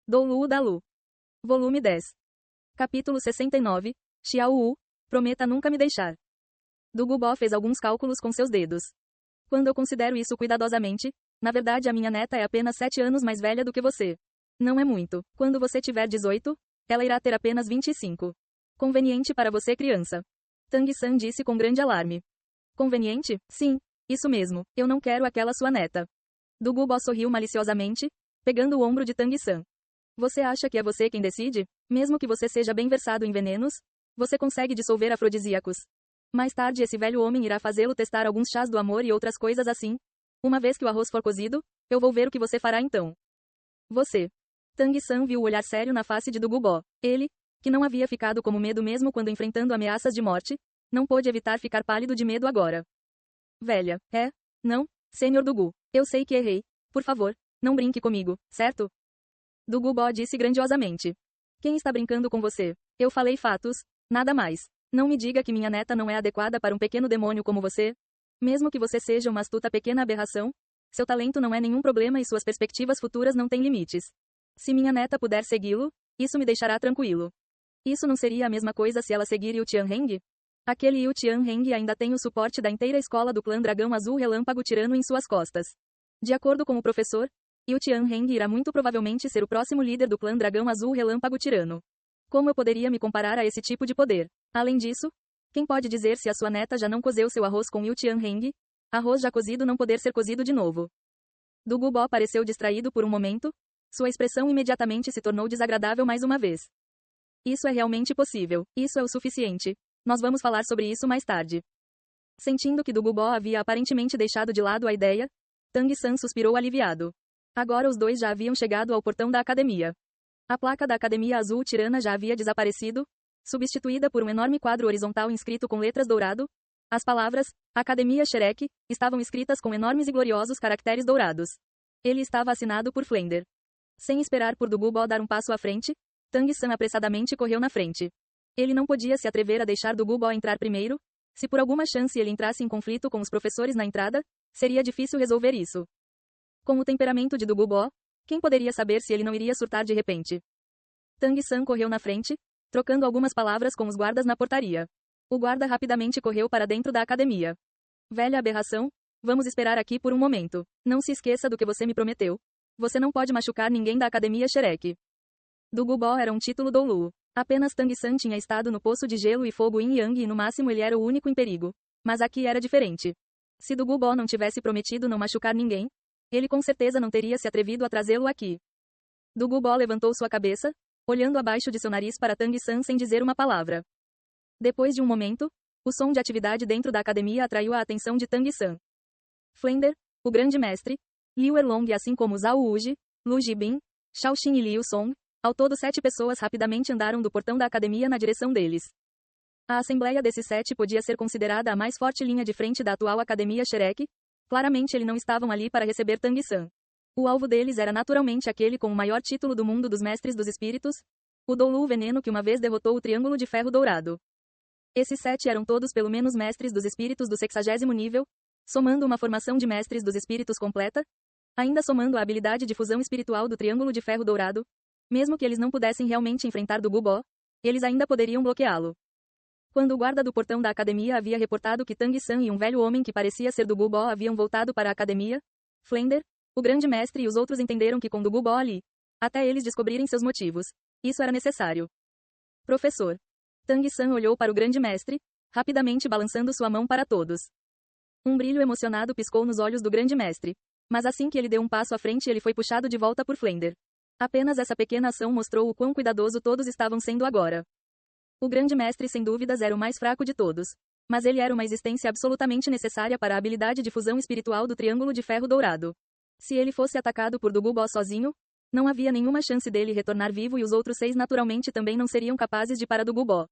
Doulu Dalu. Volume 10. Capítulo 69. Xiao Wu, prometa nunca me deixar. Du Gubo fez alguns cálculos com seus dedos. Quando eu considero isso cuidadosamente, na verdade a minha neta é apenas 7 anos mais velha do que você. Não é muito. Quando você tiver 18, ela irá ter apenas 25. Conveniente para você, criança. Tang San disse com grande alarme. Conveniente? Sim, isso mesmo. Eu não quero aquela sua neta. Du Gubo sorriu maliciosamente, pegando o ombro de Tang San. Você acha que é você quem decide? Mesmo que você seja bem versado em venenos, você consegue dissolver afrodisíacos. Mais tarde esse velho homem irá fazê-lo testar alguns chás do amor e outras coisas assim. Uma vez que o arroz for cozido, eu vou ver o que você fará então. Você. Tang San viu o olhar sério na face de Du Gubo. Ele, que não havia ficado como medo mesmo quando enfrentando ameaças de morte, não pôde evitar ficar pálido de medo agora. Velha, é? Não, Senhor Dugu. Eu sei que errei. Por favor, não brinque comigo, certo? Du Gubo disse grandiosamente. Quem está brincando com você? Eu falei fatos, nada mais. Não me diga que minha neta não é adequada para um pequeno demônio como você. Mesmo que você seja uma astuta pequena aberração, seu talento não é nenhum problema e suas perspectivas futuras não têm limites. Se minha neta puder segui-lo, isso me deixará tranquilo. Isso não seria a mesma coisa se ela seguir Yu Tianheng? Aquele Yu Tianheng ainda tem o suporte da inteira escola do clã Dragão Azul Relâmpago Tirano em suas costas. De acordo com o professor, Yu Tianheng irá muito provavelmente ser o próximo líder do clã Dragão Azul Relâmpago Tirano. Como eu poderia me comparar a esse tipo de poder? Além disso, quem pode dizer se a sua neta já não cozeu seu arroz com Yu Tianheng? Arroz já cozido não poder ser cozido de novo. Du Gubo pareceu distraído por um momento, sua expressão imediatamente se tornou desagradável mais uma vez. Isso é realmente possível, isso é o suficiente. Nós vamos falar sobre isso mais tarde. Sentindo que Du Gubo havia aparentemente deixado de lado a ideia, Tang San suspirou aliviado. Agora os dois já haviam chegado ao portão da academia. A placa da Academia Azul Tirana já havia desaparecido, substituída por um enorme quadro horizontal inscrito com letras dourado. As palavras, Academia Shrek, estavam escritas com enormes e gloriosos caracteres dourados. Ele estava assinado por Flender. Sem esperar por Du Gubo dar um passo à frente, Tang San apressadamente correu na frente. Ele não podia se atrever a deixar Du Gubo entrar primeiro. Se por alguma chance ele entrasse em conflito com os professores na entrada, seria difícil resolver isso. Com o temperamento de Du Gubo, quem poderia saber se ele não iria surtar de repente? Tang San correu na frente, trocando algumas palavras com os guardas na portaria. O guarda rapidamente correu para dentro da academia. Velha aberração, vamos esperar aqui por um momento. Não se esqueça do que você me prometeu. Você não pode machucar ninguém da Academia Shrek. Du Gubo era um título Doulu. Apenas Tang San tinha estado no Poço de Gelo e Fogo Yin Yang e no máximo ele era o único em perigo. Mas aqui era diferente. Se Du Gubo não tivesse prometido não machucar ninguém, ele com certeza não teria se atrevido a trazê-lo aqui. Du Gubo levantou sua cabeça, olhando abaixo de seu nariz para Tang San sem dizer uma palavra. Depois de um momento, o som de atividade dentro da academia atraiu a atenção de Tang San. Flender, o grande mestre, Liu Erlong assim como Zhao Wuji, Lu Jibin, Shao Xin e Liu Song, ao todo 7 pessoas rapidamente andaram do portão da academia na direção deles. A assembleia desses 7 podia ser considerada a mais forte linha de frente da atual Academia Shrek. Claramente eles não estavam ali para receber Tang San. O alvo deles era naturalmente aquele com o maior título do mundo dos Mestres dos Espíritos, o Doulu Veneno que uma vez derrotou o Triângulo de Ferro Dourado. Esses 7 eram todos pelo menos Mestres dos Espíritos do 60º nível, somando uma formação de Mestres dos Espíritos completa, ainda somando a habilidade de fusão espiritual do Triângulo de Ferro Dourado. Mesmo que eles não pudessem realmente enfrentar Du Gubo, eles ainda poderiam bloqueá-lo. Quando o guarda do portão da academia havia reportado que Tang San e um velho homem que parecia ser Du Gubo haviam voltado para a academia, Flender, o grande mestre e os outros entenderam que com Du Gubo ali, até eles descobrirem seus motivos, isso era necessário. Professor. Tang San olhou para o grande mestre, rapidamente balançando sua mão para todos. Um brilho emocionado piscou nos olhos do grande mestre. Mas assim que ele deu um passo à frente ele foi puxado de volta por Flender. Apenas essa pequena ação mostrou o quão cuidadoso todos estavam sendo agora. O grande mestre sem dúvidas era o mais fraco de todos. Mas ele era uma existência absolutamente necessária para a habilidade de fusão espiritual do Triângulo de Ferro Dourado. Se ele fosse atacado por Du Gubo sozinho, não havia nenhuma chance dele retornar vivo e os outros 6 naturalmente também não seriam capazes de parar Du Gubo.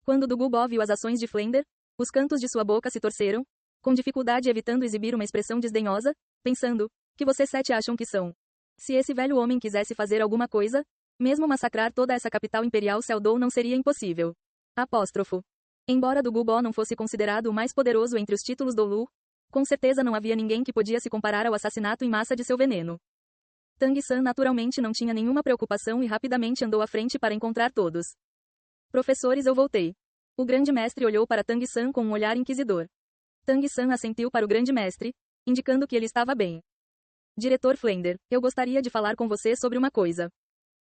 Quando Du Gubo viu as ações de Flender, os cantos de sua boca se torceram, com dificuldade evitando exibir uma expressão desdenhosa, pensando, que vocês 7 acham que são? Se esse velho homem quisesse fazer alguma coisa, mesmo massacrar toda essa capital imperial Seldou não seria impossível. Apóstrofo. Embora Du Gubo não fosse considerado o mais poderoso entre os títulos Doulu, com certeza não havia ninguém que podia se comparar ao assassinato em massa de seu veneno. Tang San naturalmente não tinha nenhuma preocupação e rapidamente andou à frente para encontrar todos. Professores, eu voltei. O grande mestre olhou para Tang San com um olhar inquisidor. Tang San assentiu para o grande mestre, indicando que ele estava bem. Diretor Flender, eu gostaria de falar com você sobre uma coisa.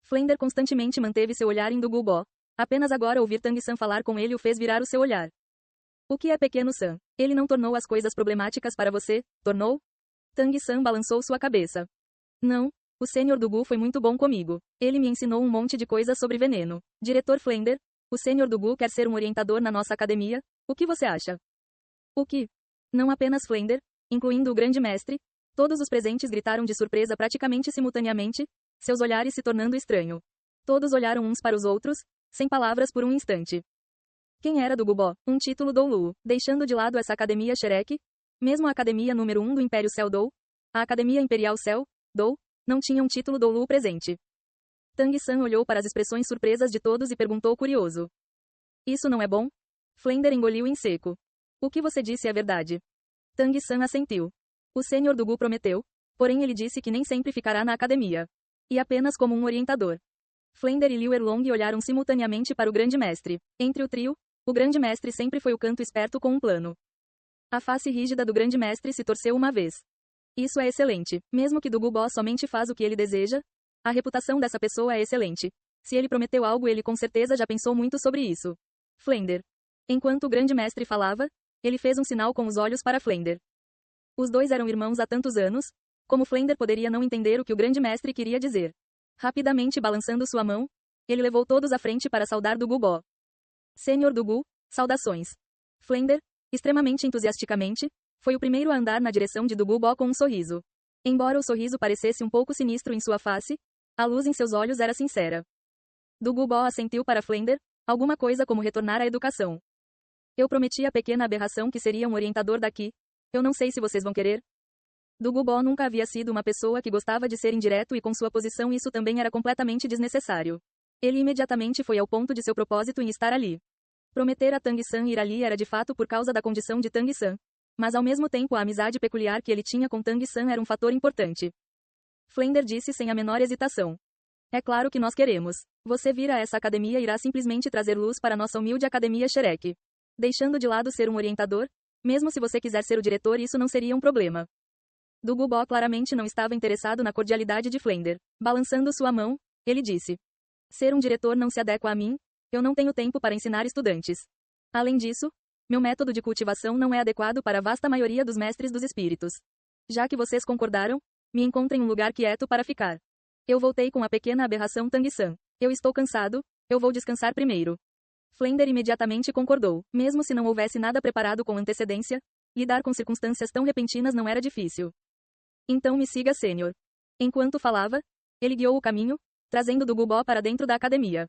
Flender constantemente manteve seu olhar em do Gubó. Apenas agora ouvir Tang San falar com ele o fez virar o seu olhar. O que é pequeno San? Ele não tornou as coisas problemáticas para você, tornou? Tang San balançou sua cabeça. Não, o Sr. Dugu foi muito bom comigo. Ele me ensinou um monte de coisas sobre veneno. Diretor Flender, o Sr. Dugu quer ser um orientador na nossa academia, o que você acha? O que? Não apenas Flender, incluindo o grande mestre, todos os presentes gritaram de surpresa praticamente simultaneamente, seus olhares se tornando estranho. Todos olharam uns para os outros, sem palavras por um instante. Quem era do Gubó? Um título Doulu, deixando de lado essa academia Shrek, mesmo a academia número 1 do Império Cell Dou, a academia Imperial Cell Dou, não tinha um título Doulu presente. Tang San olhou para as expressões surpresas de todos e perguntou curioso. Isso não é bom? Flender engoliu em seco. O que você disse é verdade. Tang San assentiu. O Sr. Dugu prometeu, porém ele disse que nem sempre ficará na academia. E apenas como um orientador. Flender e Liu Erlong olharam simultaneamente para o grande mestre. Entre o trio, o grande mestre sempre foi o canto esperto com um plano. A face rígida do grande mestre se torceu uma vez. Isso é excelente. Mesmo que Dugu Bó somente faz o que ele deseja, a reputação dessa pessoa é excelente. Se ele prometeu algo, ele com certeza já pensou muito sobre isso. Flender. Enquanto o grande mestre falava, ele fez um sinal com os olhos para Flender. Os dois eram irmãos há tantos anos, como Flender poderia não entender o que o grande mestre queria dizer? Rapidamente balançando sua mão, ele levou todos à frente para saudar Dugu Bó. Senhor Dugu, saudações. Flender, extremamente entusiasticamente, foi o primeiro a andar na direção de Dugu Bó com um sorriso. Embora o sorriso parecesse um pouco sinistro em sua face, a luz em seus olhos era sincera. Dugu Bó assentiu para Flender, alguma coisa como retornar à educação. Eu prometi à pequena aberração que seria um orientador daqui. Eu não sei se vocês vão querer. Dugu Bó nunca havia sido uma pessoa que gostava de ser indireto e com sua posição isso também era completamente desnecessário. Ele imediatamente foi ao ponto de seu propósito em estar ali. Prometer a Tang San ir ali era de fato por causa da condição de Tang San. Mas ao mesmo tempo a amizade peculiar que ele tinha com Tang San era um fator importante. Flender disse sem a menor hesitação. É claro que nós queremos. Você vir a essa academia irá simplesmente trazer luz para nossa humilde academia Shrek. Deixando de lado ser um orientador, mesmo se você quiser ser o diretor isso não seria um problema. Dugu Bó claramente não estava interessado na cordialidade de Flender. Balançando sua mão, ele disse. Ser um diretor não se adequa a mim, eu não tenho tempo para ensinar estudantes. Além disso, meu método de cultivação não é adequado para a vasta maioria dos mestres dos espíritos. Já que vocês concordaram, me encontrem um lugar quieto para ficar. Eu voltei com a pequena aberração Tang San. Eu estou cansado, eu vou descansar primeiro. Flender imediatamente concordou. Mesmo se não houvesse nada preparado com antecedência, lidar com circunstâncias tão repentinas não era difícil. Então me siga, Sênior. Enquanto falava, ele guiou o caminho, trazendo Dugu Bó para dentro da academia.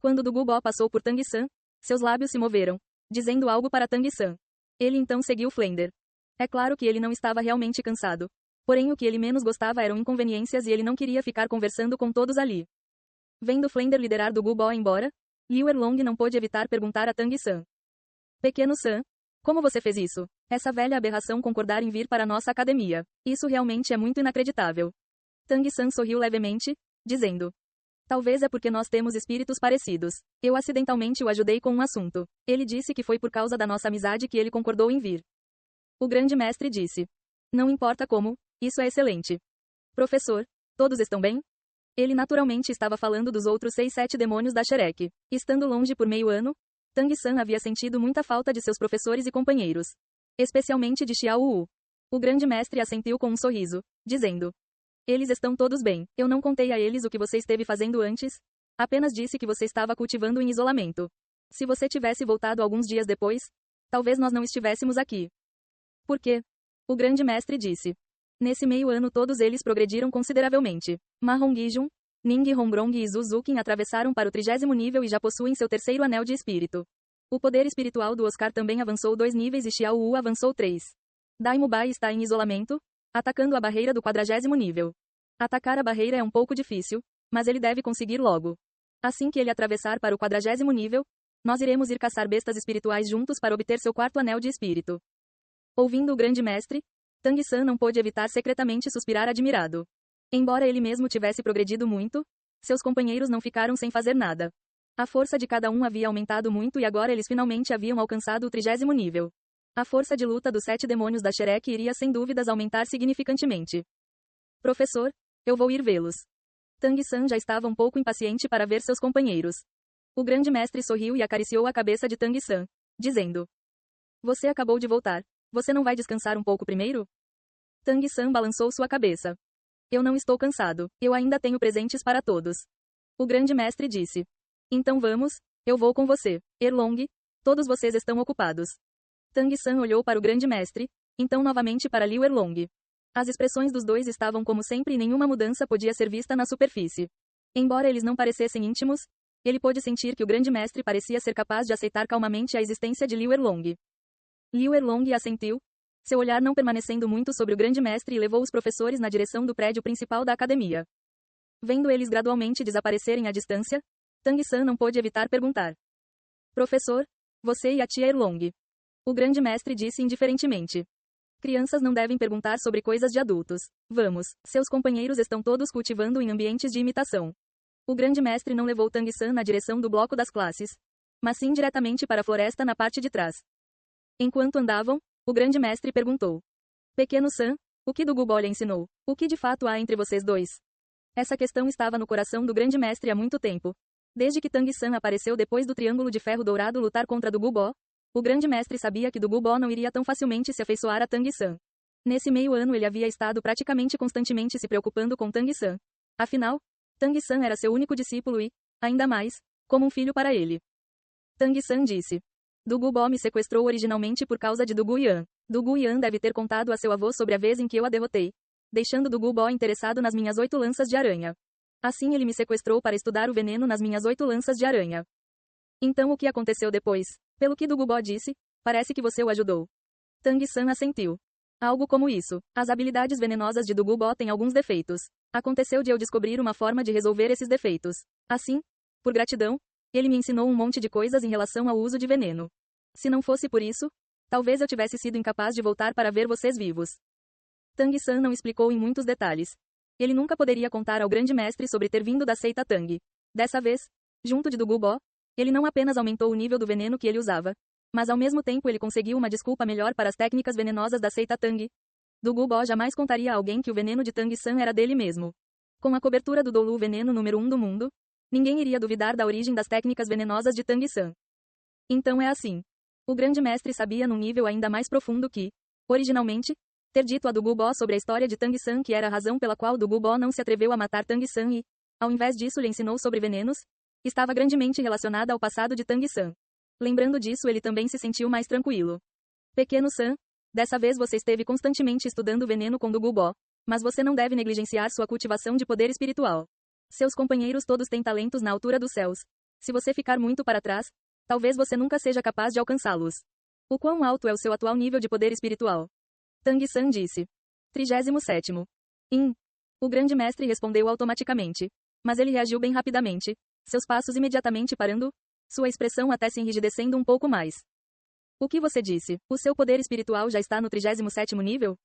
Quando Dugu Bó passou por Tang San, seus lábios se moveram, dizendo algo para Tang San. Ele então seguiu Flender. É claro que ele não estava realmente cansado. Porém o que ele menos gostava eram inconveniências e ele não queria ficar conversando com todos ali. Vendo Flender liderar Dugu Bó embora, Liu Erlong não pôde evitar perguntar a Tang San. Pequeno San, como você fez isso? Essa velha aberração concordar em vir para nossa academia. Isso realmente é muito inacreditável. Tang San sorriu levemente, dizendo. Talvez é porque nós temos espíritos parecidos. Eu acidentalmente o ajudei com um assunto. Ele disse que foi por causa da nossa amizade que ele concordou em vir. O grande mestre disse. Não importa como, isso é excelente. Professor, todos estão bem? Ele naturalmente estava falando dos outros 6-7 demônios da Shrek. Estando longe por meio ano, Tang San havia sentido muita falta de seus professores e companheiros. Especialmente de Xiao Wu. O grande mestre assentiu com um sorriso, dizendo. Eles estão todos bem. Eu não contei a eles o que você esteve fazendo antes. Apenas disse que você estava cultivando em isolamento. Se você tivesse voltado alguns dias depois, talvez nós não estivéssemos aqui. Por quê? O grande mestre disse. Nesse meio ano todos eles progrediram consideravelmente. Ma Hongijun, Ning Hongrong e Zuzukin atravessaram para o 30º nível e já possuem seu terceiro anel de espírito. O poder espiritual do Oscar também avançou 2 níveis e Xiao Wu avançou 3. Dai Bai está em isolamento, atacando a barreira do 40º nível. Atacar a barreira é um pouco difícil, mas ele deve conseguir logo. Assim que ele atravessar para o 40º nível, nós iremos ir caçar bestas espirituais juntos para obter seu 4º anel de espírito. Ouvindo o grande mestre, Tang San não pôde evitar secretamente suspirar admirado. Embora ele mesmo tivesse progredido muito, seus companheiros não ficaram sem fazer nada. A força de cada um havia aumentado muito e agora eles finalmente haviam alcançado o 30º nível. A força de luta dos 7 demônios da Shrek iria sem dúvidas aumentar significantemente. Professor, eu vou ir vê-los. Tang-san já estava um pouco impaciente para ver seus companheiros. O grande mestre sorriu e acariciou a cabeça de Tang-san, dizendo: Você acabou de voltar. Você não vai descansar um pouco primeiro? Tang-san balançou sua cabeça. Eu não estou cansado. Eu ainda tenho presentes para todos. O grande mestre disse. Então vamos, eu vou com você. Erlong, todos vocês estão ocupados. Tang-san olhou para o grande mestre, então novamente para Liu Erlong. As expressões dos dois estavam como sempre e nenhuma mudança podia ser vista na superfície. Embora eles não parecessem íntimos, ele pôde sentir que o grande mestre parecia ser capaz de aceitar calmamente a existência de Liu Erlong. Liu Erlong assentiu, seu olhar não permanecendo muito sobre o grande mestre e levou os professores na direção do prédio principal da academia. Vendo eles gradualmente desaparecerem à distância, Tang-san não pôde evitar perguntar. Professor, você e a tia Erlong. O grande mestre disse indiferentemente. Crianças não devem perguntar sobre coisas de adultos. Vamos, seus companheiros estão todos cultivando em ambientes de imitação. O grande mestre não levou Tang-san na direção do bloco das classes, mas sim diretamente para a floresta na parte de trás. Enquanto andavam, o grande mestre perguntou. Pequeno San, o que Dugu lhe ensinou? O que de fato há entre vocês dois? Essa questão estava no coração do grande mestre há muito tempo. Desde que Tang-san apareceu depois do Triângulo de Ferro Dourado lutar contra Dugu, o grande mestre sabia que Dugu não iria tão facilmente se afeiçoar a Tang-san. Nesse meio ano ele havia estado praticamente constantemente se preocupando com Tang-san. Afinal, Tang-san era seu único discípulo e, ainda mais, como um filho para ele. Tang-san disse. Dugu me sequestrou originalmente por causa de Dugu Yan. Dugu Yan deve ter contado a seu avô sobre a vez em que eu a derrotei, deixando Dugu interessado nas minhas 8 lanças de aranha. Assim ele me sequestrou para estudar o veneno nas minhas 8 lanças de aranha. Então o que aconteceu depois? Pelo que Dugu disse, parece que você o ajudou. Tang-san assentiu. Algo como isso. As habilidades venenosas de Dugu têm alguns defeitos. Aconteceu de eu descobrir uma forma de resolver esses defeitos. Assim, por gratidão, ele me ensinou um monte de coisas em relação ao uso de veneno. Se não fosse por isso, talvez eu tivesse sido incapaz de voltar para ver vocês vivos. Tang-san não explicou em muitos detalhes. Ele nunca poderia contar ao grande mestre sobre ter vindo da seita Tang. Dessa vez, junto de Dugu ele não apenas aumentou o nível do veneno que ele usava, mas ao mesmo tempo ele conseguiu uma desculpa melhor para as técnicas venenosas da seita Tang. Dugu jamais contaria a alguém que o veneno de Tang-san era dele mesmo. Com a cobertura do Dolu veneno número 1 do mundo, ninguém iria duvidar da origem das técnicas venenosas de Tang-san. Então é assim. O grande mestre sabia num nível ainda mais profundo que, originalmente, ter dito a Dugu sobre a história de Tang-san que era a razão pela qual Dugu não se atreveu a matar Tang-san e, ao invés disso lhe ensinou sobre venenos, estava grandemente relacionada ao passado de Tang-san. Lembrando disso ele também se sentiu mais tranquilo. Pequeno San, dessa vez você esteve constantemente estudando veneno com Dugu mas você não deve negligenciar sua cultivação de poder espiritual. Seus companheiros todos têm talentos na altura dos céus. Se você ficar muito para trás, talvez você nunca seja capaz de alcançá-los. O quão alto é o seu atual nível de poder espiritual? Tang-san disse. 37º. O grande mestre respondeu automaticamente. Mas ele reagiu bem rapidamente, seus passos imediatamente parando, sua expressão até se enrijecendo um pouco mais. O que você disse? O seu poder espiritual já está no 37º nível?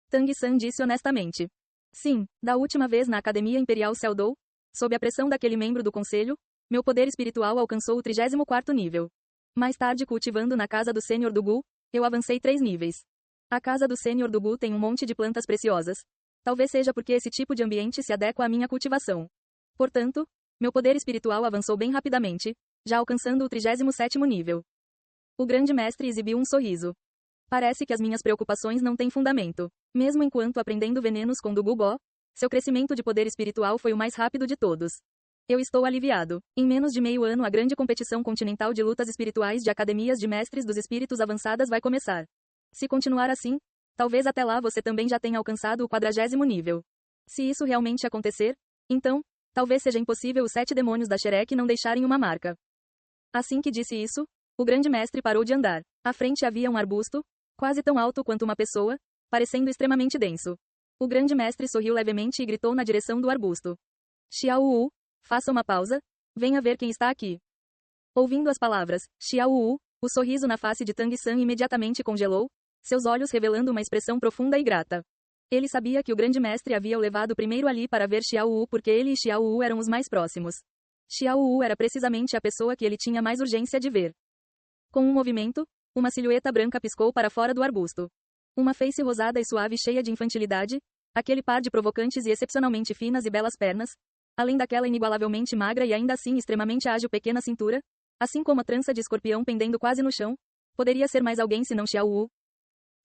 Tang-san disse honestamente. Sim, da última vez na Academia Imperial Seldou, sob a pressão daquele membro do conselho, meu poder espiritual alcançou o 34º nível. Mais tarde cultivando na casa do Sênior Dugu, eu avancei 3 níveis. A casa do Sênior Dugu tem um monte de plantas preciosas. Talvez seja porque esse tipo de ambiente se adequa à minha cultivação. Portanto, meu poder espiritual avançou bem rapidamente, já alcançando o 37º nível. O grande mestre exibiu um sorriso. Parece que as minhas preocupações não têm fundamento. Mesmo enquanto aprendendo venenos com Dugu seu crescimento de poder espiritual foi o mais rápido de todos. Eu estou aliviado. Em menos de meio ano a grande competição continental de lutas espirituais de academias de mestres dos espíritos avançadas vai começar. Se continuar assim, talvez até lá você também já tenha alcançado o 40º nível. Se isso realmente acontecer, então, talvez seja impossível os 7 demônios da Shrek não deixarem uma marca. Assim que disse isso, o grande mestre parou de andar. À frente havia um arbusto, quase tão alto quanto uma pessoa, parecendo extremamente denso. O grande mestre sorriu levemente e gritou na direção do arbusto. Xiao Wu, faça uma pausa, venha ver quem está aqui. Ouvindo as palavras, Xiao Wu, o sorriso na face de Tang-san imediatamente congelou, seus olhos revelando uma expressão profunda e grata. Ele sabia que o grande mestre havia o levado primeiro ali para ver Xiao Wu porque ele e Xiao Wu eram os mais próximos. Xiao Wu era precisamente a pessoa que ele tinha mais urgência de ver. Com um movimento, uma silhueta branca piscou para fora do arbusto. Uma face rosada e suave cheia de infantilidade, aquele par de provocantes e excepcionalmente finas e belas pernas, além daquela inigualavelmente magra e ainda assim extremamente ágil pequena cintura, assim como a trança de escorpião pendendo quase no chão, poderia ser mais alguém senão Xiao Wu.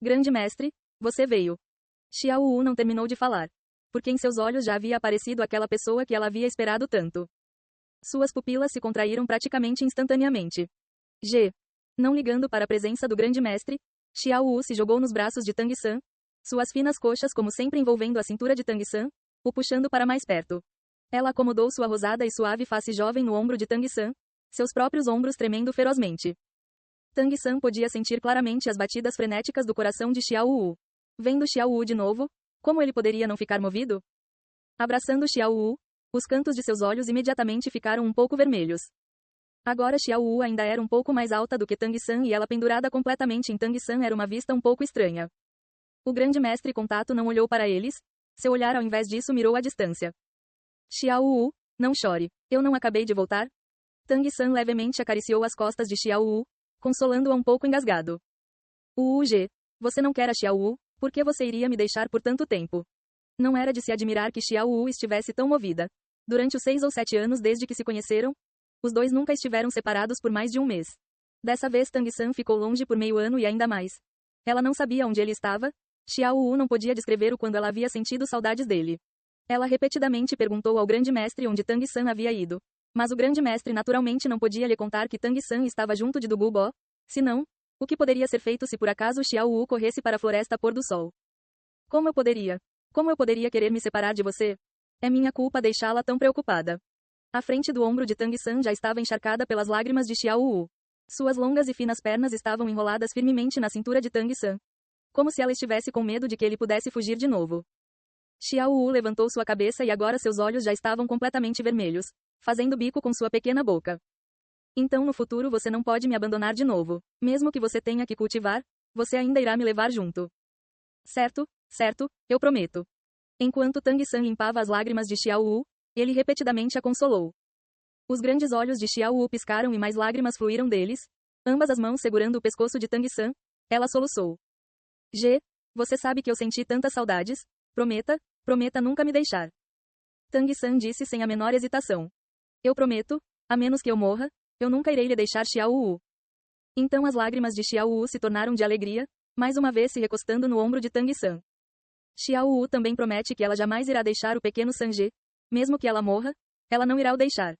Grande mestre, você veio. Xiao Wu não terminou de falar, porque em seus olhos já havia aparecido aquela pessoa que ela havia esperado tanto. Suas pupilas se contraíram praticamente instantaneamente. Não ligando para a presença do grande mestre, Xiao Wu se jogou nos braços de Tang San, suas finas coxas como sempre envolvendo a cintura de Tang San, o puxando para mais perto. Ela acomodou sua rosada e suave face jovem no ombro de Tang San, seus próprios ombros tremendo ferozmente. Tang San podia sentir claramente as batidas frenéticas do coração de Xiao Wu. Vendo Xiao Wu de novo, como ele poderia não ficar movido? Abraçando Xiao Wu, os cantos de seus olhos imediatamente ficaram um pouco vermelhos. Agora Xiao Wu ainda era um pouco mais alta do que Tang San e ela pendurada completamente em Tang San era uma vista um pouco estranha. O grande mestre contato não olhou para eles, seu olhar ao invés disso mirou à distância. Xiao Wu, não chore, eu não acabei de voltar? Tang San levemente acariciou as costas de Xiao Wu, consolando-a um pouco engasgado. Você não quer a Xiao Wu, por que você iria me deixar por tanto tempo? Não era de se admirar que Xiao Wu estivesse tão movida. Durante os 6 ou 7 anos desde que se conheceram, os dois nunca estiveram separados por mais de um mês. Dessa vez Tang San ficou longe por meio ano e ainda mais. Ela não sabia onde ele estava, Xiao Wu não podia descrever o quando ela havia sentido saudades dele. Ela repetidamente perguntou ao grande mestre onde Tang San havia ido. Mas o grande mestre naturalmente não podia lhe contar que Tang San estava junto de Dugu Bo. Se não, o que poderia ser feito se por acaso Xiao Wu corresse para a floresta pôr do sol? Como eu poderia? Como eu poderia querer me separar de você? É minha culpa deixá-la tão preocupada. A frente do ombro de Tang San já estava encharcada pelas lágrimas de Xiao Wu. Suas longas e finas pernas estavam enroladas firmemente na cintura de Tang San. Como se ela estivesse com medo de que ele pudesse fugir de novo. Xiao Wu levantou sua cabeça e agora seus olhos já estavam completamente vermelhos, fazendo bico com sua pequena boca. Então no futuro você não pode me abandonar de novo. Mesmo que você tenha que cultivar, você ainda irá me levar junto. Certo, eu prometo. Enquanto Tang San limpava as lágrimas de Xiao Wu, ele repetidamente a consolou. Os grandes olhos de Xiao Wu piscaram e mais lágrimas fluíram deles, ambas as mãos segurando o pescoço de Tang San, ela soluçou. Você sabe que eu senti tantas saudades, prometa nunca me deixar. Tang San disse sem a menor hesitação. Eu prometo, a menos que eu morra, eu nunca irei lhe deixar Xiao Wu. Então as lágrimas de Xiao Wu se tornaram de alegria, mais uma vez se recostando no ombro de Tang San. Xiao Wu também promete que ela jamais irá deixar o pequeno Sanji. Mesmo que ela morra, ela não irá o deixar.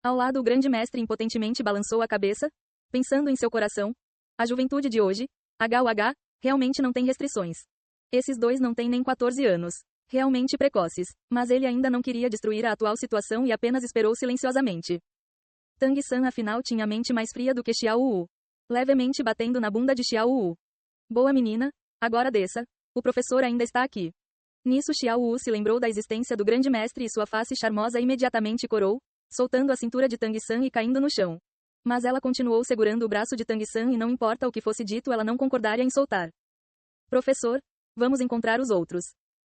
Ao lado o grande mestre impotentemente balançou a cabeça, pensando em seu coração. A juventude de hoje, realmente não tem restrições. Esses dois não têm nem 14 anos. Realmente precoces. Mas ele ainda não queria destruir a atual situação e apenas esperou silenciosamente. Tang San afinal tinha a mente mais fria do que Xiao Wu. Levemente batendo na bunda de Xiao Wu. Boa menina, agora desça. O professor ainda está aqui. Nisso Xiao Wu se lembrou da existência do grande mestre e sua face charmosa imediatamente corou, soltando a cintura de Tang San e caindo no chão. Mas ela continuou segurando o braço de Tang San e não importa o que fosse dito ela não concordaria em soltar. Professor, vamos encontrar os outros.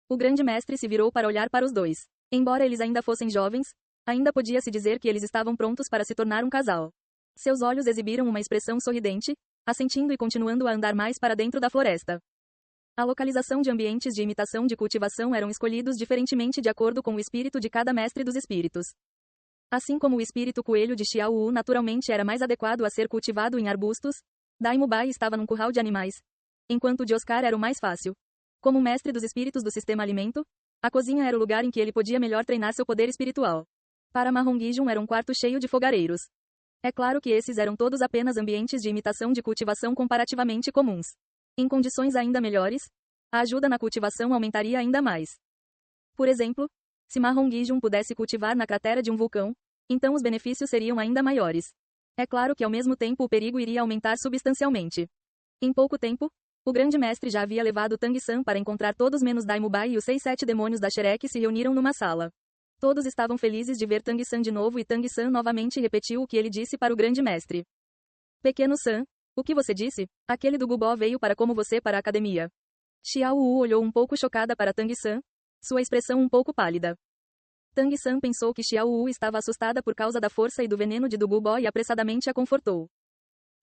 O grande mestre se virou para olhar para os dois. Embora eles ainda fossem jovens, ainda podia-se dizer que eles estavam prontos para se tornar um casal. Seus olhos exibiram uma expressão sorridente, assentindo e continuando a andar mais para dentro da floresta. A localização de ambientes de imitação de cultivação eram escolhidos diferentemente de acordo com o espírito de cada mestre dos espíritos. Assim como o espírito coelho de Xiao Wu naturalmente era mais adequado a ser cultivado em arbustos, Daimo Bai estava num curral de animais, enquanto o de Oscar era o mais fácil. Como mestre dos espíritos do sistema alimento, a cozinha era o lugar em que ele podia melhor treinar seu poder espiritual. Para Mahongijun era um quarto cheio de fogareiros. É claro que esses eram todos apenas ambientes de imitação de cultivação comparativamente comuns. Em condições ainda melhores, a ajuda na cultivação aumentaria ainda mais. Por exemplo, se Mahongijun pudesse cultivar na cratera de um vulcão, então os benefícios seriam ainda maiores. É claro que ao mesmo tempo o perigo iria aumentar substancialmente. Em pouco tempo, o grande mestre já havia levado Tang San para encontrar todos menos Daimo Bai e os 6-7 demônios da Shrek se reuniram numa sala. Todos estavam felizes de ver Tang San de novo e Tang San novamente repetiu o que ele disse para o grande mestre. Pequeno San, o que você disse? Aquele do Gubó veio para como você para a academia. Xiao Wu olhou um pouco chocada para Tang San, sua expressão um pouco pálida. Tang San pensou que Xiao Wu estava assustada por causa da força e do veneno de Dugu Bo e apressadamente a confortou.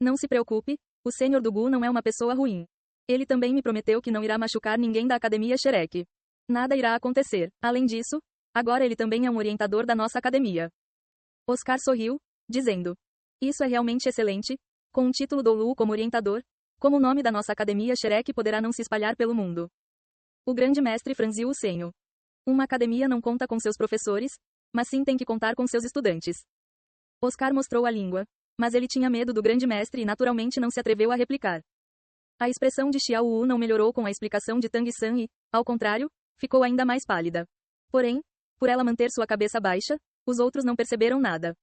Não se preocupe, o Sênior Dugu não é uma pessoa ruim. Ele também me prometeu que não irá machucar ninguém da Academia Shrek. Nada irá acontecer. Além disso, agora ele também é um orientador da nossa academia. Oscar sorriu, dizendo: Isso é realmente excelente. Com um título Doulu como orientador, como o nome da nossa academia Shrek poderá não se espalhar pelo mundo. O grande mestre franziu o senho. Uma academia não conta com seus professores, mas sim tem que contar com seus estudantes. Oscar mostrou a língua, mas ele tinha medo do grande mestre e naturalmente não se atreveu a replicar. A expressão de Xiao Wu não melhorou com a explicação de Tang San e, ao contrário, ficou ainda mais pálida. Porém, por ela manter sua cabeça baixa, os outros não perceberam nada.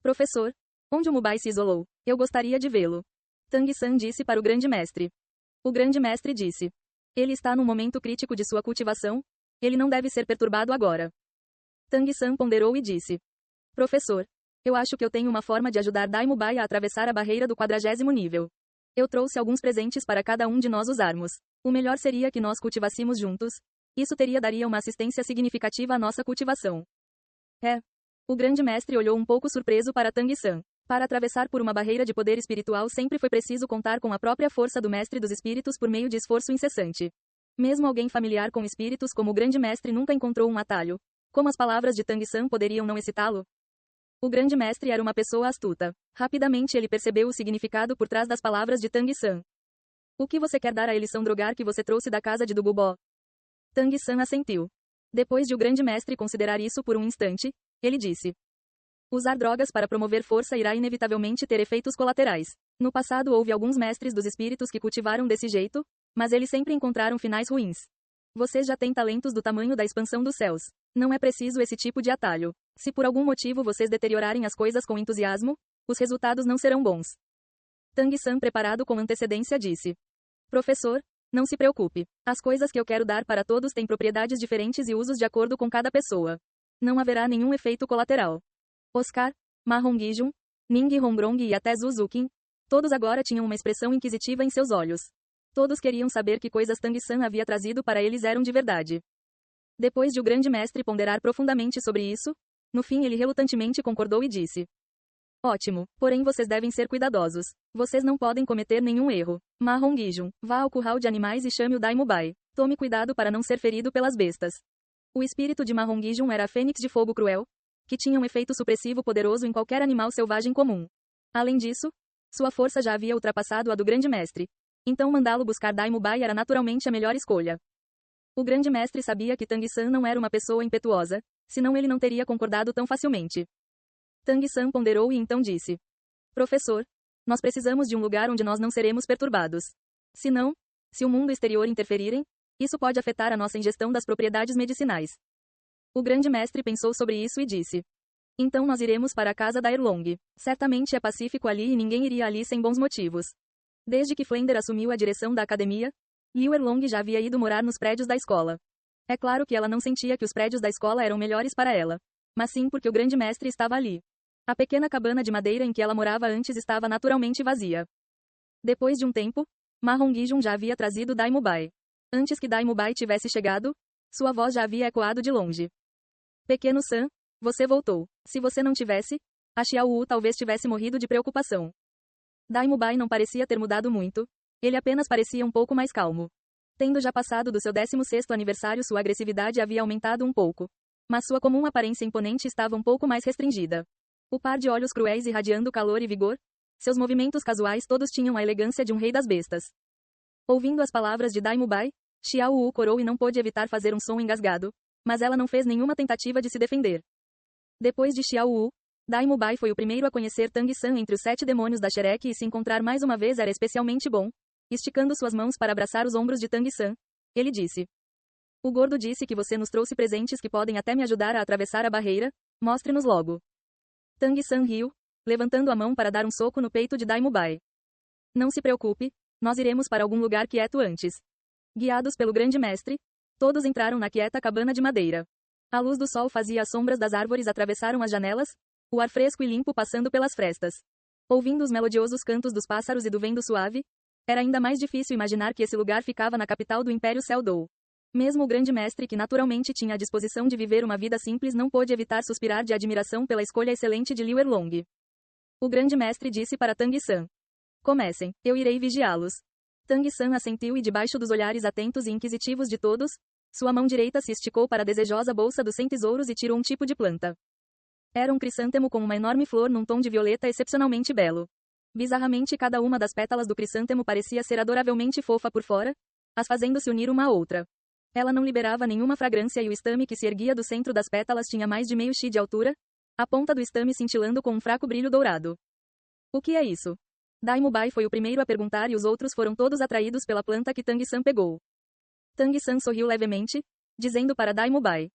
Professor, onde o Mubai se isolou? Eu gostaria de vê-lo. Tang San disse para o grande mestre. O grande mestre disse: Ele está num momento crítico de sua cultivação, ele não deve ser perturbado agora. Tang San ponderou e disse: Professor, eu acho que eu tenho uma forma de ajudar Dai Mubai a atravessar a barreira do 40º nível. Eu trouxe alguns presentes para cada um de nós usarmos. O melhor seria que nós cultivássemos juntos. Isso daria uma assistência significativa à nossa cultivação. O grande mestre olhou um pouco surpreso para Tang San. Para atravessar por uma barreira de poder espiritual sempre foi preciso contar com a própria força do mestre dos espíritos por meio de esforço incessante. Mesmo alguém familiar com espíritos como o grande mestre nunca encontrou um atalho. Como as palavras de Tang San poderiam não excitá-lo? O grande mestre era uma pessoa astuta. Rapidamente ele percebeu o significado por trás das palavras de Tang San. O que você quer dar à lição drogar que você trouxe da casa de Dugu Bo? Tang San assentiu. Depois de o grande mestre considerar isso por um instante, ele disse: Usar drogas para promover força irá inevitavelmente ter efeitos colaterais. No passado houve alguns mestres dos espíritos que cultivaram desse jeito, mas eles sempre encontraram finais ruins. Vocês já têm talentos do tamanho da expansão dos céus. Não é preciso esse tipo de atalho. Se por algum motivo vocês deteriorarem as coisas com entusiasmo, os resultados não serão bons. Tang San, preparado com antecedência, disse: Professor, não se preocupe. As coisas que eu quero dar para todos têm propriedades diferentes e usos de acordo com cada pessoa. Não haverá nenhum efeito colateral. Oscar, Ma Hongijun, Ning Hongrong e até Zhu Zuqin, todos agora tinham uma expressão inquisitiva em seus olhos. Todos queriam saber que coisas Tang San havia trazido para eles eram de verdade. Depois de o grande mestre ponderar profundamente sobre isso, no fim ele relutantemente concordou e disse: Ótimo, porém vocês devem ser cuidadosos. Vocês não podem cometer nenhum erro. Ma Hongijun, vá ao curral de animais e chame o Dai Mubai. Tome cuidado para não ser ferido pelas bestas. O espírito de Ma Hongijun era a fênix de fogo cruel, que tinha um efeito supressivo poderoso em qualquer animal selvagem comum. Além disso, sua força já havia ultrapassado a do grande mestre. Então mandá-lo buscar Dai Mubai era naturalmente a melhor escolha. O grande mestre sabia que Tang San não era uma pessoa impetuosa, senão ele não teria concordado tão facilmente. Tang San ponderou e então disse: Professor, nós precisamos de um lugar onde nós não seremos perturbados. Se o mundo exterior interferirem, isso pode afetar a nossa ingestão das propriedades medicinais. O grande mestre pensou sobre isso e disse: Então nós iremos para a casa da Erlong. Certamente é pacífico ali e ninguém iria ali sem bons motivos. Desde que Flender assumiu a direção da academia, Liu Erlong já havia ido morar nos prédios da escola. É claro que ela não sentia que os prédios da escola eram melhores para ela, mas sim porque o grande mestre estava ali. A pequena cabana de madeira em que ela morava antes estava naturalmente vazia. Depois de um tempo, Ma Hongijun já havia trazido Dai Mubai. Antes que Dai Mubai tivesse chegado, sua voz já havia ecoado de longe. Pequeno San, você voltou. Se você não tivesse, a Xiao Wu talvez tivesse morrido de preocupação. Dai Mubai não parecia ter mudado muito, ele apenas parecia um pouco mais calmo. Tendo já passado do seu 16º aniversário, sua agressividade havia aumentado um pouco. Mas sua comum aparência imponente estava um pouco mais restringida. O par de olhos cruéis irradiando calor e vigor, seus movimentos casuais todos tinham a elegância de um rei das bestas. Ouvindo as palavras de Dai Mubai, Xiao Wu corou e não pôde evitar fazer um som engasgado, mas ela não fez nenhuma tentativa de se defender. Depois de Xiao Wu, Dai Mubai foi o primeiro a conhecer Tang San entre os 7 demônios da Shrek e se encontrar mais uma vez era especialmente bom. Esticando suas mãos para abraçar os ombros de Tang San, ele disse: O gordo disse que você nos trouxe presentes que podem até me ajudar a atravessar a barreira, mostre-nos logo. Tang San riu, levantando a mão para dar um soco no peito de Dai Mubai. Não se preocupe, nós iremos para algum lugar quieto antes. Guiados pelo grande mestre, todos entraram na quieta cabana de madeira. A luz do sol fazia as sombras das árvores atravessaram as janelas, o ar fresco e limpo passando pelas frestas. Ouvindo os melodiosos cantos dos pássaros e do vento suave, Era ainda mais difícil imaginar que esse lugar ficava na capital do Império Seldou. Mesmo o grande mestre que naturalmente tinha a disposição de viver uma vida simples não pôde evitar suspirar de admiração pela escolha excelente de Liu Erlong. O grande mestre disse para Tang San. Comecem, eu irei vigiá-los. Tang San assentiu e debaixo dos olhares atentos e inquisitivos de todos, sua mão direita se esticou para a desejosa bolsa dos 100 tesouros e tirou um tipo de planta. Era um crisântemo com uma enorme flor num tom de violeta excepcionalmente belo. Bizarramente cada uma das pétalas do crisântemo parecia ser adoravelmente fofa por fora, as fazendo se unir uma à outra. Ela não liberava nenhuma fragrância e o estame que se erguia do centro das pétalas tinha mais de meio chi de altura, a ponta do estame cintilando com um fraco brilho dourado. O que é isso? Dai Mubai foi o primeiro a perguntar e os outros foram todos atraídos pela planta que Tang San pegou. Tang San sorriu levemente, dizendo para Dai Mubai.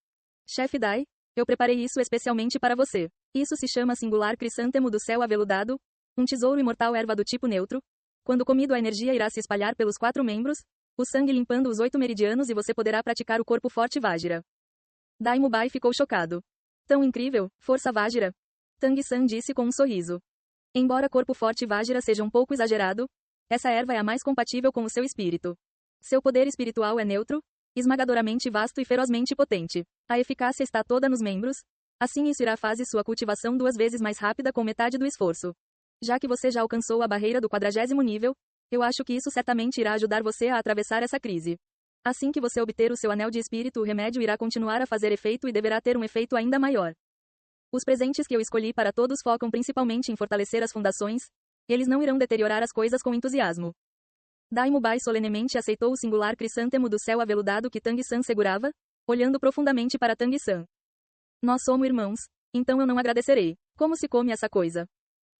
Chefe Dai, eu preparei isso especialmente para você. Isso se chama singular crisântemo do céu aveludado, um tesouro imortal erva do tipo neutro. Quando comido a energia irá se espalhar pelos 4 membros, o sangue limpando os 8 meridianos e você poderá praticar o corpo forte Vajra. Dai Mubai ficou chocado. Tão incrível, força Vajra? Tang San disse com um sorriso. Embora corpo forte Vajra seja um pouco exagerado, essa erva é a mais compatível com o seu espírito. Seu poder espiritual é neutro, esmagadoramente vasto e ferozmente potente. A eficácia está toda nos membros, assim isso irá fazer sua cultivação 2 vezes mais rápida com metade do esforço. Já que você já alcançou a barreira do 40º nível, eu acho que isso certamente irá ajudar você a atravessar essa crise. Assim que você obter o seu anel de espírito, o remédio irá continuar a fazer efeito e deverá ter um efeito ainda maior. Os presentes que eu escolhi para todos focam principalmente em fortalecer as fundações, eles não irão deteriorar as coisas com entusiasmo. Dai Mubai solenemente aceitou o singular crisântemo do céu aveludado que Tang San segurava, olhando profundamente para Tang San. Nós somos irmãos, então eu não agradecerei. Como se come essa coisa?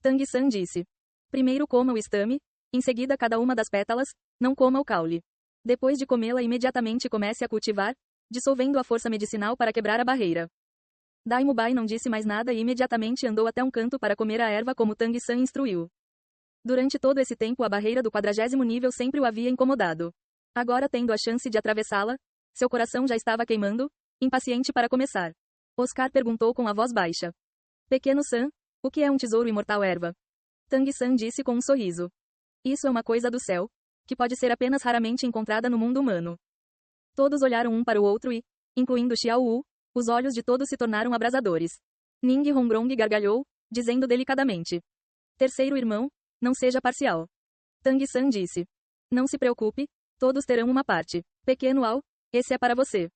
Tang San disse. Primeiro coma o estame, em seguida cada uma das pétalas, não coma o caule. Depois de comê-la imediatamente comece a cultivar, dissolvendo a força medicinal para quebrar a barreira. Dai Mubai não disse mais nada e imediatamente andou até um canto para comer a erva como Tang San instruiu. Durante todo esse tempo a barreira do 40º nível sempre o havia incomodado. Agora tendo a chance de atravessá-la, seu coração já estava queimando, impaciente para começar. Oscar perguntou com a voz baixa. Pequeno San, o que é um tesouro imortal erva? Tang San disse com um sorriso. Isso é uma coisa do céu, que pode ser apenas raramente encontrada no mundo humano. Todos olharam um para o outro e, incluindo Xiao Wu, os olhos de todos se tornaram abrasadores. Ning Hongrong gargalhou, dizendo delicadamente. Terceiro irmão, não seja parcial. Tang San disse. Não se preocupe, todos terão uma parte. Pequeno Ao, esse é para você.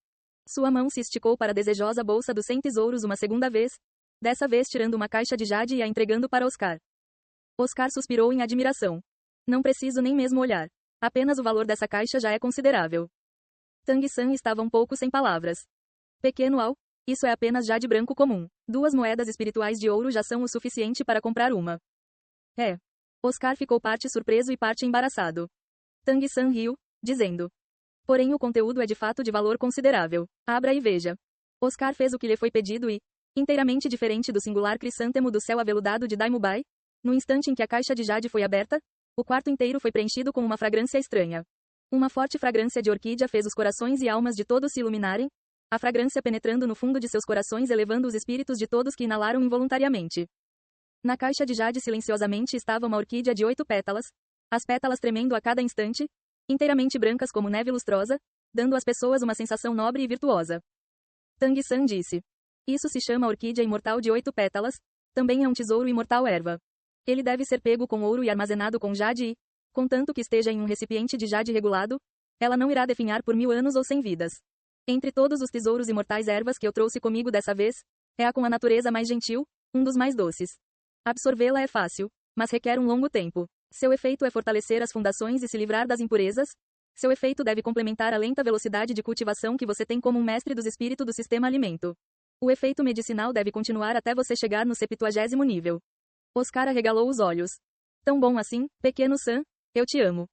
Sua mão se esticou para a desejosa bolsa dos 100 tesouros uma segunda vez, dessa vez tirando uma caixa de jade e a entregando para Oscar. Oscar suspirou em admiração. Não preciso nem mesmo olhar. Apenas o valor dessa caixa já é considerável. Tang San estava um pouco sem palavras. Pequeno Ao, isso é apenas jade branco comum. 2 moedas espirituais de ouro já são o suficiente para comprar uma. É. Oscar ficou parte surpreso e parte embaraçado. Tang San riu, dizendo. Porém o conteúdo é de fato de valor considerável. Abra e veja. Oscar fez o que lhe foi pedido e, inteiramente diferente do singular crisântemo do céu aveludado de Dai Mubai, no instante em que a caixa de jade foi aberta, o quarto inteiro foi preenchido com uma fragrância estranha. Uma forte fragrância de orquídea fez os corações e almas de todos se iluminarem, a fragrância penetrando no fundo de seus corações elevando os espíritos de todos que inalaram involuntariamente. Na caixa de jade silenciosamente estava uma orquídea de 8 pétalas, as pétalas tremendo a cada instante, inteiramente brancas como neve lustrosa, dando às pessoas uma sensação nobre e virtuosa. Tang San disse. Isso se chama orquídea imortal de 8 pétalas, também é um tesouro imortal erva. Ele deve ser pego com ouro e armazenado com jade e, contanto que esteja em um recipiente de jade regulado, ela não irá definhar por 1000 anos ou 100 vidas. Entre todos os tesouros imortais ervas que eu trouxe comigo dessa vez, é a com a natureza mais gentil, um dos mais doces. Absorvê-la é fácil, mas requer um longo tempo. Seu efeito é fortalecer as fundações e se livrar das impurezas. Seu efeito deve complementar a lenta velocidade de cultivação que você tem como um mestre dos espíritos do sistema alimento. O efeito medicinal deve continuar até você chegar no 70º nível. Oscar arregalou os olhos. Tão bom assim, pequeno San, eu te amo.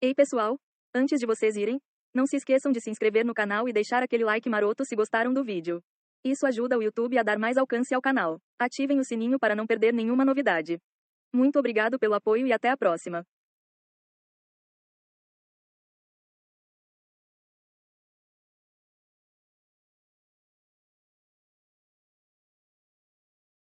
Ei pessoal, antes de vocês irem, não se esqueçam de se inscrever no canal e deixar aquele like maroto se gostaram do vídeo. Isso ajuda o YouTube a dar mais alcance ao canal. Ativem o sininho para não perder nenhuma novidade. Muito obrigado pelo apoio e até a próxima.